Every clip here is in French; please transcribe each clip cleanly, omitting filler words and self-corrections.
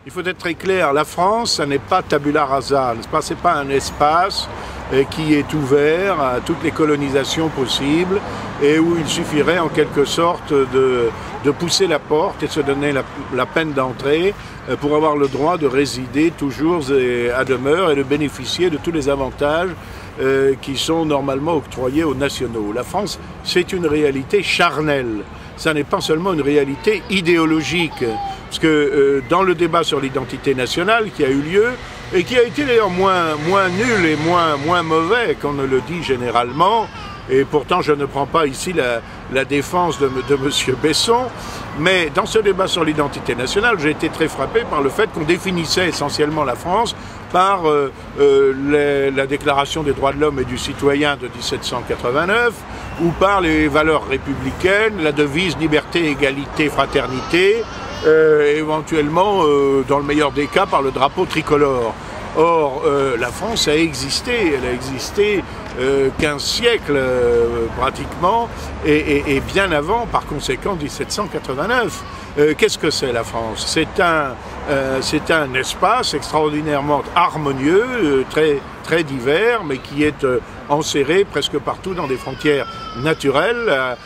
Il faut être très clair, la France, ça n'est pas tabula rasa, ce n'est pas un espace qui est ouvert à toutes les colonisations possibles et où il suffirait en quelque sorte de pousser la porte et se donner la peine d'entrer pour avoir le droit de résider toujours à demeure et de bénéficier de tous les avantages qui sont normalement octroyés aux nationaux. La France, c'est une réalité charnelle. Ça n'est pas seulement une réalité idéologique, parce que dans le débat sur l'identité nationale qui a eu lieu, et qui a été d'ailleurs moins nul et moins mauvais qu'on ne le dit généralement, et pourtant je ne prends pas ici la défense de M. Besson, mais dans ce débat sur l'identité nationale, j'ai été très frappé par le fait qu'on définissait essentiellement la France par la Déclaration des droits de l'homme et du citoyen de 1789, ou par les valeurs républicaines, la devise liberté, égalité, fraternité, éventuellement, dans le meilleur des cas, par le drapeau tricolore. Or, la France a existé, elle a existé 15 siècles pratiquement, et bien avant, par conséquent, 1789. Qu'est-ce que c'est la France? C'est un espace extraordinairement harmonieux, très divers, mais qui est enserré presque partout dans des frontières naturelles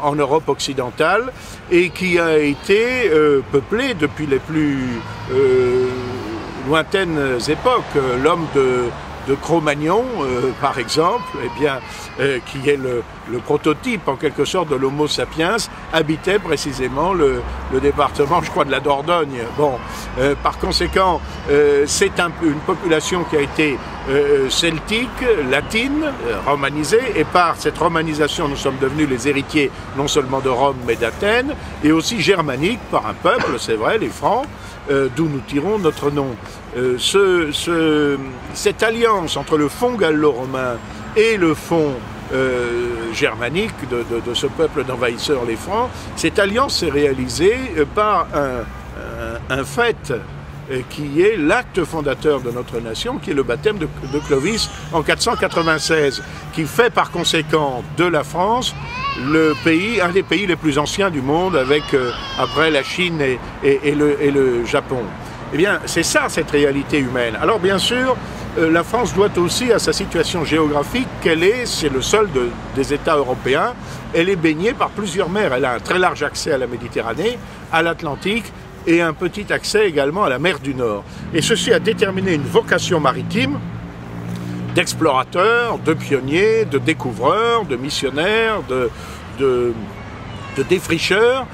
en Europe occidentale, et qui a été peuplé depuis les plus lointaines époques. L'homme de Cro-Magnon, par exemple, eh bien, qui est le prototype en quelque sorte de l'Homo sapiens, habitait précisément le département, je crois, de la Dordogne. Bon, par conséquent, c'est une population qui a été celtique, latine, romanisée, et par cette romanisation, nous sommes devenus les héritiers non seulement de Rome, mais d'Athènes, et aussi germanique par un peuple, c'est vrai, les Francs, d'où nous tirons notre nom. Cette alliance entre le fond gallo-romain et le fond germanique de ce peuple d'envahisseurs, les Francs, cette alliance s'est réalisée par un fait qui est l'acte fondateur de notre nation, qui est le baptême de Clovis en 496, qui fait par conséquent de la France un des pays les plus anciens du monde, avec après la Chine et le Japon. Eh bien, c'est ça, cette réalité humaine. Alors, bien sûr, la France doit aussi à sa situation géographique c'est le seul des États européens, elle est baignée par plusieurs mers. Elle a un très large accès à la Méditerranée, à l'Atlantique, et un petit accès également à la mer du Nord. Et ceci a déterminé une vocation maritime d'explorateurs, de pionniers, de découvreurs, de missionnaires, de défricheurs,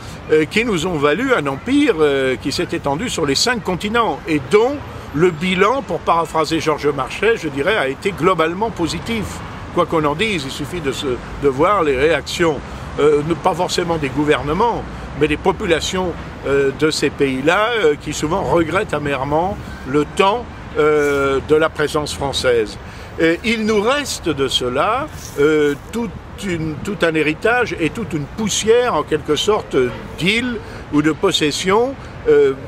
qui nous ont valu un empire qui s'est étendu sur les 5 continents, et dont le bilan, pour paraphraser Georges Marchais, je dirais, a été globalement positif. Quoi qu'on en dise, il suffit de voir les réactions, pas forcément des gouvernements, mais des populations de ces pays-là, qui souvent regrettent amèrement le temps de la présence française. Et il nous reste de cela tout un héritage et toute une poussière, en quelque sorte, d'îles ou de possessions,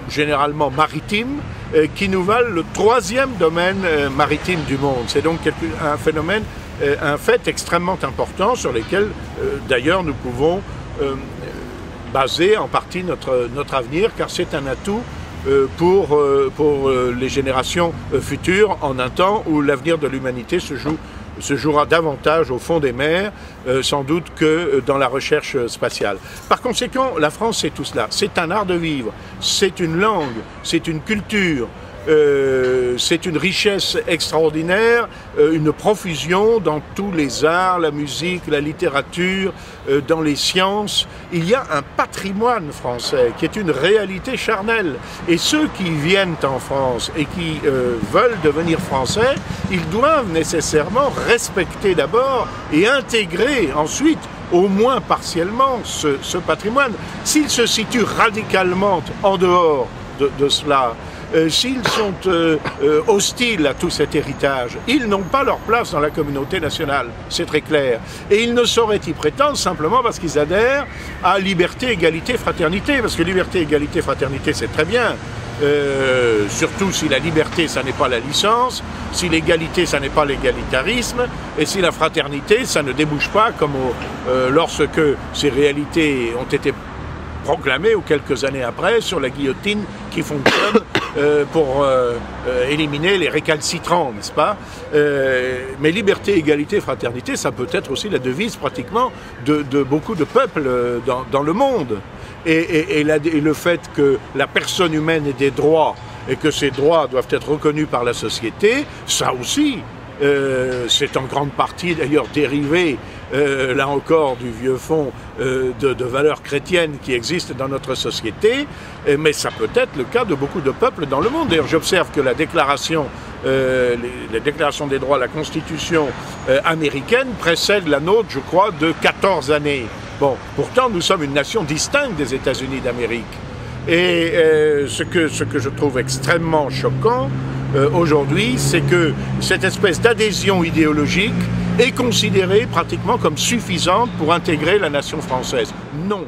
généralement maritimes, qui nous valent le 3e domaine maritime du monde. C'est donc un fait extrêmement important sur lequel, d'ailleurs, nous pouvons baser en partie notre avenir, car c'est un atout pour les générations futures, en un temps où l'avenir de l'humanité se jouera davantage au fond des mers, sans doute que dans la recherche spatiale. Par conséquent, la France, c'est tout cela. C'est un art de vivre, c'est une langue, c'est une culture, c'est une richesse extraordinaire, une profusion dans tous les arts, la musique, la littérature, dans les sciences. Il y a un patrimoine français qui est une réalité charnelle. Et ceux qui viennent en France et qui veulent devenir français, ils doivent nécessairement respecter d'abord et intégrer ensuite, au moins partiellement, ce patrimoine. S'il se situe radicalement en dehors de cela, s'ils sont hostiles à tout cet héritage, ils n'ont pas leur place dans la communauté nationale, c'est très clair. Et ils ne sauraient y prétendre simplement parce qu'ils adhèrent à liberté, égalité, fraternité. Parce que liberté, égalité, fraternité, c'est très bien. Surtout si la liberté, ça n'est pas la licence, si l'égalité, ça n'est pas l'égalitarisme, et si la fraternité, ça ne débouche pas, comme lorsque ces réalités ont été proclamées, ou quelques années après, sur la guillotine qui fonctionne pour éliminer les récalcitrants, n'est-ce pas? Mais liberté, égalité, fraternité, ça peut être aussi la devise pratiquement de beaucoup de peuples dans le monde. Et le fait que la personne humaine ait des droits et que ces droits doivent être reconnus par la société, ça aussi, c'est en grande partie d'ailleurs dérivé, là encore, du vieux fond de valeurs chrétiennes qui existent dans notre société, mais ça peut être le cas de beaucoup de peuples dans le monde. D'ailleurs, j'observe que la déclaration des droits, la Constitution américaine précède la nôtre, je crois, de 14 années. Bon, pourtant, nous sommes une nation distincte des États-Unis d'Amérique. Et ce que je trouve extrêmement choquant aujourd'hui, c'est que cette espèce d'adhésion idéologique est considérée pratiquement comme suffisante pour intégrer la nation française. Non.